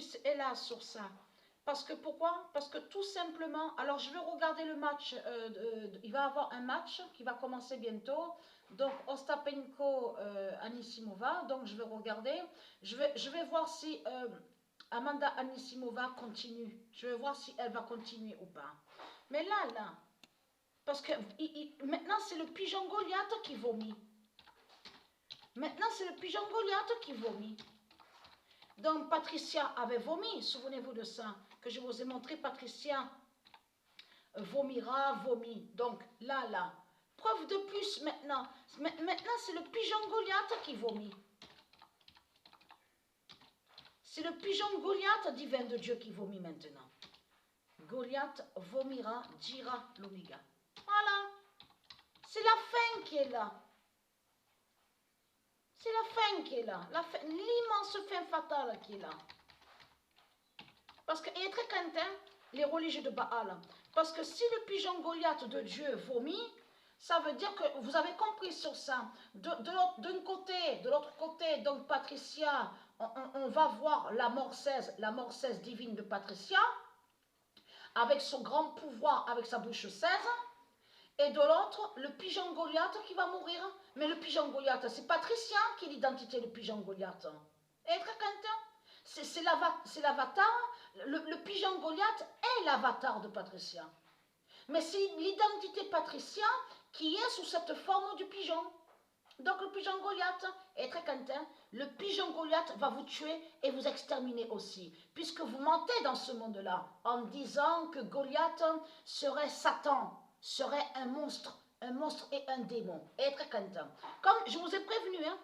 plus est là sur ça. Parce que pourquoi? Parce que tout simplement, alors je vais regarder le match, il va y avoir un match qui va commencer bientôt, donc Ostapenko Anisimova, donc je vais regarder, je vais voir si Amanda Anisimova continue, je vais voir si elle va continuer ou pas. Mais là, parce que maintenant c'est le pigeon Goliath qui vomit. Maintenant c'est le pigeon Goliath qui vomit. Donc Patricia avait vomi, souvenez-vous de ça, que je vous ai montré, Patricia vomira, vomit. Donc là, preuve de plus maintenant. Maintenant c'est le pigeon Goliath qui vomit. C'est le pigeon Goliath divin de Dieu qui vomit maintenant. Goliath vomira, dira l'oméga. Voilà, c'est la fin qui est là. C'est la fin qui est là, l'immense fin fatale qui est là. Parce qu'il est très craintin, les religieux de Baal. Parce que si le pigeon Goliath de Dieu vomit, ça veut dire que vous avez compris sur ça. D'un côté, de l'autre côté, donc Patricia, on va voir la mort 16 divine de Patricia, avec son grand pouvoir, avec sa bouche 16. Et de l'autre, le pigeon Goliath qui va mourir. Mais le pigeon Goliath, c'est Patricia qui est l'identité du pigeon Goliath. Et très content. C'est l'avatar. Le pigeon Goliath est l'avatar de Patricia. Mais c'est l'identité Patricia qui est sous cette forme du pigeon. Donc le pigeon Goliath est très content. Le pigeon Goliath va vous tuer et vous exterminer aussi. Puisque vous mentez dans ce monde-là en disant que Goliath serait Satan, serait un monstre et un démon. Et très content. Comme je vous ai prévenu, hein,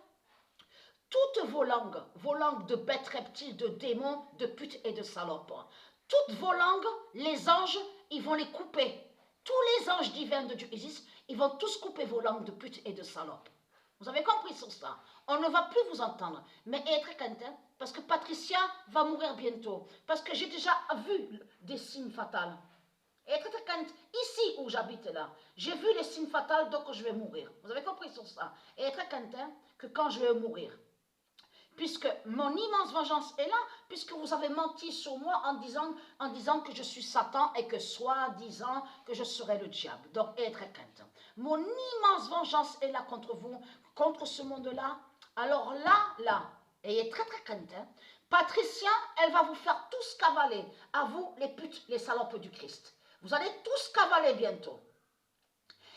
toutes vos langues de bêtes reptiles, de démons, de putes et de salopes, toutes vos langues, les anges, ils vont les couper. Tous les anges divins de Dieu existent, ils vont tous couper vos langues de putes et de salopes. Vous avez compris sur ça? On ne va plus vous entendre. Mais être content, parce que Patricia va mourir bientôt. Parce que j'ai déjà vu des signes fatals. Être content, ici où j'habite là, j'ai vu les signes fatals, donc je vais mourir. Vous avez compris sur ça? Et être content que quand je vais mourir, puisque mon immense vengeance est là, puisque vous avez menti sur moi en disant que je suis Satan et que soi-disant que je serai le diable. Donc, être content. Mon immense vengeance est là contre vous, contre ce monde-là. Alors là, ayez très content. Patricia, elle va vous faire tous cavaler, à vous les putes, les salopes du Christ. Vous allez tous cavaler bientôt.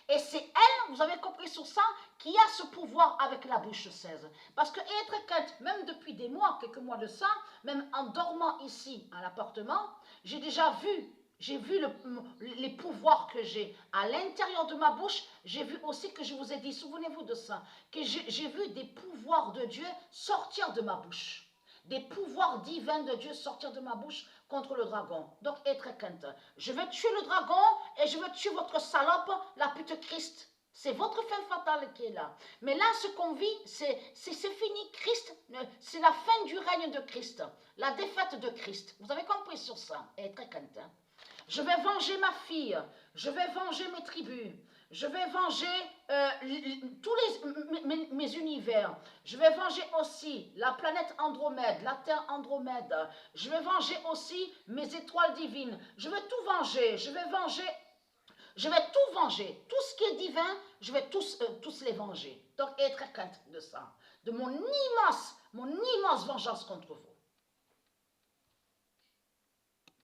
Et c'est elle, vous avez compris sur ça, qui a ce pouvoir avec la bouche 16. Parce que être quête, même depuis des mois, quelques mois de ça, même en dormant ici à l'appartement, j'ai déjà vu, les pouvoirs que j'ai à l'intérieur de ma bouche. J'ai vu aussi que je vous ai dit, souvenez-vous de ça, que j'ai vu des pouvoirs de Dieu sortir de ma bouche. Des pouvoirs divins de Dieu sortir de ma bouche contre le dragon. Donc, être quinte. Je vais tuer le dragon et je vais tuer votre salope, la pute Christ. C'est votre fin fatale qui est là. Mais là, ce qu'on vit, c'est fini. Christ, c'est la fin du règne de Christ. La défaite de Christ. Vous avez compris sur ça? Être quinte. Je vais venger ma fille. Je vais venger mes tribus. Je vais venger tous mes univers. Je vais venger aussi la planète Andromède, la Terre Andromède. Je vais venger aussi mes étoiles divines. Je vais tout venger. Je vais tout venger. Tout ce qui est divin, je vais tous les venger. Donc, être content de ça. De mon immense vengeance contre vous.